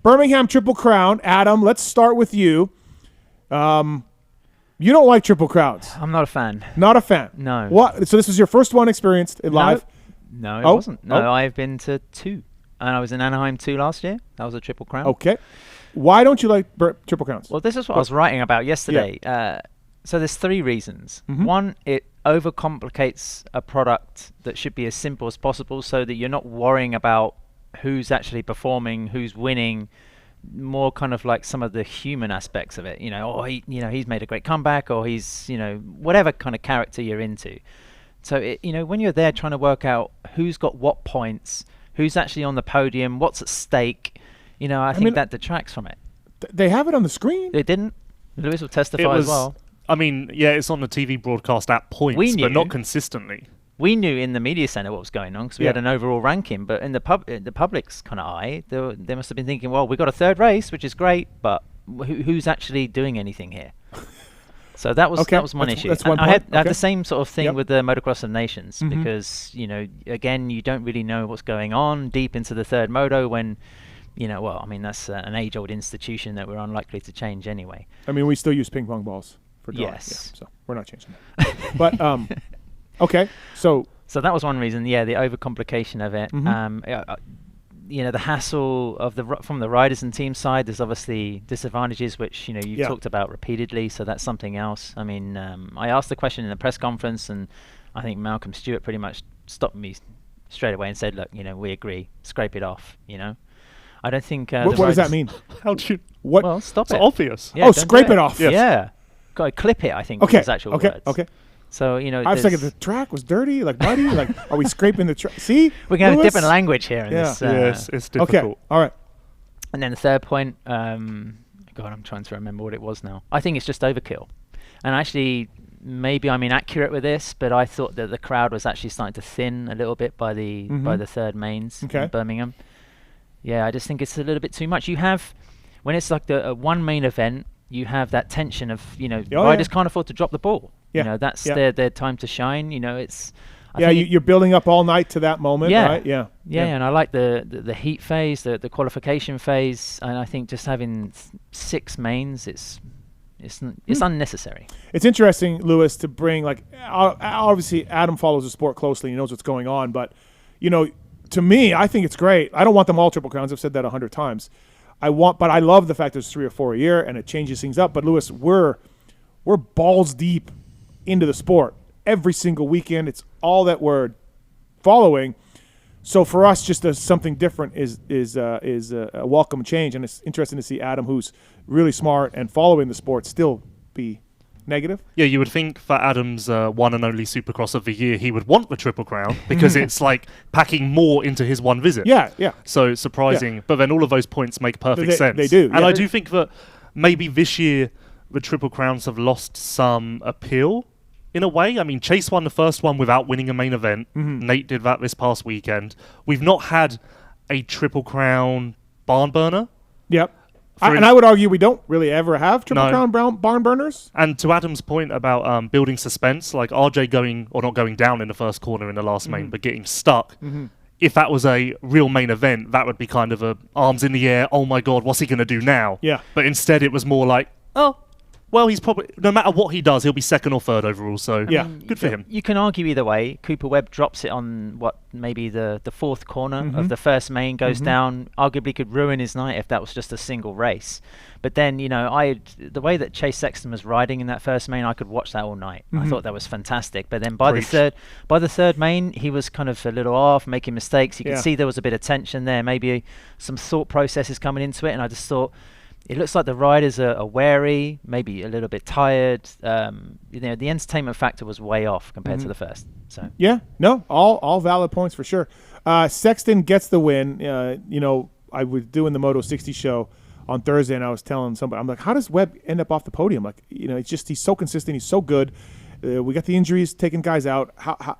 Birmingham Triple Crown. Adam, let's start with you. You don't like Triple Crowns. I'm not a fan. Not a fan? No. What? So this was your first one experienced live? No, it wasn't. No, I've been to 2. And I was in Anaheim 2 last year. That was a Triple Crown. Okay. Why don't you like Triple Crowns? Well, this is what I was writing about yesterday. Yeah. So there's 3 reasons. One, it overcomplicates a product that should be as simple as possible so that you're not worrying about who's actually performing, who's winning, more kind of like some of the human aspects of it. He's made a great comeback, or he's, whatever kind of character you're into. So, when you're there trying to work out who's got what points, who's actually on the podium, what's at stake, I think that detracts from it. They have it on the screen. They didn't. Lewis will testify as well. I mean, yeah, it's on the TV broadcast at points, but not consistently. We knew in the media center what was going on because we had an overall ranking, but in the public's kind of eye, they must have been thinking, well, we got a 3rd race, which is great, but who's actually doing anything here? So that was one issue. That's one I point. had the same sort of thing with the Motocross of Nations because again, you don't really know what's going on deep into the 3rd moto when. That's an age-old institution that we're unlikely to change anyway. I mean, we still use ping pong balls for drawing. Yes. Yeah, so we're not changing that. But, okay. So that was one reason, the overcomplication of it. The hassle from the riders and team side, there's obviously disadvantages, which, you've talked about repeatedly, so that's something else. I mean, I asked the question in the press conference, and I think Malcolm Stewart pretty much stopped me straight away and said, look, we agree, scrape it off, I don't think. What does that mean? How do you? What? Well, stop it. It's obvious. Yeah, scrape it off. Yes. Yeah. Got to clip it, I think, was his actual words. Okay. So, I was thinking the track was dirty, like muddy. Like, are we scraping the track? See? We're going to have a different language here in this. Yes, it's difficult. Okay. All right. And then the 3rd point, God, I'm trying to remember what it was now. I think it's just overkill. And actually, maybe I'm inaccurate with this, but I thought that the crowd was actually starting to thin a little bit by the 3rd mains in Birmingham. Yeah, I just think it's a little bit too much. You have, when it's like the one main event, you have that tension of, riders can't afford to drop the ball. Yeah. That's their time to shine. It's... you're building up all night to that moment, right? Yeah. Yeah, and I like the heat phase, the qualification phase, and I think just having 6 mains, it's unnecessary. It's interesting, Lewis, to bring, like, obviously Adam follows the sport closely, he knows what's going on, but, to me, I think it's great. I don't want them all Triple Crowns. I've said that 100 times. But I love the fact there's 3 or 4 a year, and it changes things up. But Lewis, we're balls deep into the sport every single weekend. It's all that we're following. So for us, just something different is a welcome change, and it's interesting to see Adam, who's really smart and following the sport, still be negative. Yeah, you would think for Adam's one and only Supercross of the year, he would want the Triple Crown because it's like packing more into his one visit. Yeah. So surprising. Yeah. But then all of those points make perfect sense. They do. And I do think that maybe this year the Triple Crowns have lost some appeal in a way. I mean, Chase won the first one without winning a main event. Nate did that this past weekend. We've not had a Triple Crown barn burner. Yep. I would argue we don't really ever have Triple Crown barn burners. And to Adam's point about building suspense, like RJ not going down in the first corner in the last main, but getting stuck. If that was a real main event, that would be kind of a arms in the air, oh my God, what's he going to do now? Yeah. But instead it was more like, oh, well, he's probably, no matter what he does, he'll be 2nd or 3rd overall. So good for him. You can argue either way. Cooper Webb drops it on maybe the 4th corner of the first main, goes down, arguably could ruin his night if that was just a single race. But then, the way that Chase Sexton was riding in that first main, I could watch that all night. I thought that was fantastic. But then by the third main, he was kind of a little off, making mistakes. You could see there was a bit of tension there, maybe some thought processes coming into it. And I just thought, it looks like the riders are wary, maybe a little bit tired. The entertainment factor was way off compared to the first. So all valid points for sure. Sexton gets the win. I was doing the Moto 60 show on Thursday, and I was telling somebody, I'm like, how does Webb end up off the podium? Like, it's just he's so consistent, he's so good. We got the injuries taking guys out,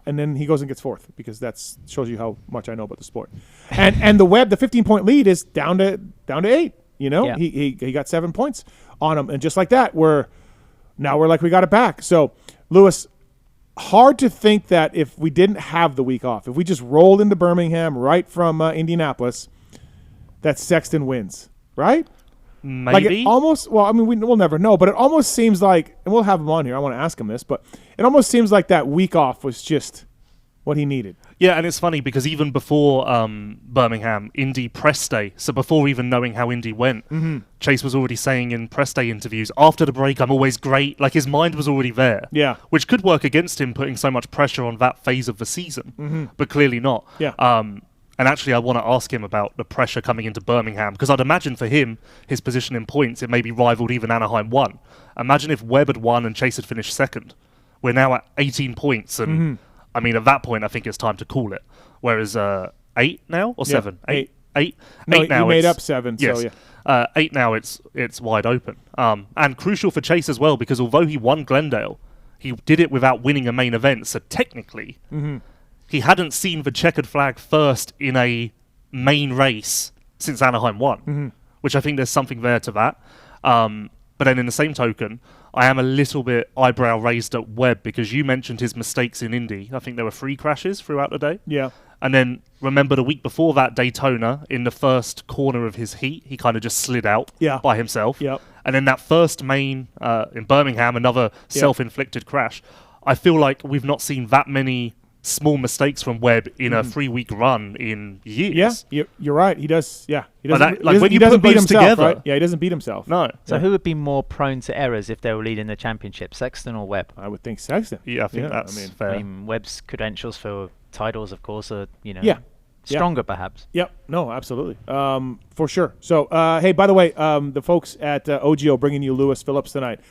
and then he goes and gets 4th because that shows you how much I know about the sport. And the Webb, the 15-point lead is down to 8. He got 7 points on him, and just like that, we're like we got it back. So, Lewis, hard to think that if we didn't have the week off, if we just rolled into Birmingham right from Indianapolis, that Sexton wins. right? Maybe. Like it almost. Well, I mean, we'll never know, but it almost seems like, and we'll have him on here. I want to ask him this, but it almost seems like that week off was just what he needed. Yeah, and it's funny because even before Birmingham, Indy press day, so before even knowing how Indy went, Chase was already saying in press day interviews, after the break, I'm always great. Like, his mind was already there. Yeah. Which could work against him putting so much pressure on that phase of the season, but clearly not. Yeah. And actually, I want to ask him about the pressure coming into Birmingham, because I'd imagine for him, his position in points, it maybe rivaled even Anaheim 1. Imagine if Webb had won and Chase had finished second. We're now at 18 points, and I mean, at that point, I think it's time to call it. Whereas 8 now or 7? Eight. 8 No, now. you made up 7. Yes. So yeah. 8 now. It's wide open. And crucial for Chase as well, because although he won Glendale, he did it without winning a main event. So technically, he hadn't seen the checkered flag first in a main race since Anaheim 1, which I think there's something there to that. But then in the same token, I am a little bit eyebrow raised at Webb, because you mentioned his mistakes in Indy. I think there were 3 crashes throughout the day. Yeah. And then remember the week before that, Daytona, in the first corner of his heat, he kind of just slid out by himself. Yep. And then that first main in Birmingham, another self-inflicted crash. I feel like we've not seen that many small mistakes from Webb in a 3-week run in years. Yeah, you're right. He does. Yeah, he But doesn't. that- like, when he you doesn't put beat those himself. together- Right? Yeah, he doesn't beat himself. No. So who would be more prone to errors if they were leading the championship, Sexton or Webb? I would think Sexton. Yeah, I think that's fair. I mean, Webb's credentials for titles, of course, are Yeah. stronger perhaps. Yep. No, absolutely. For sure. So, hey, by the way, the folks at OGO bringing you Lewis Phillips tonight.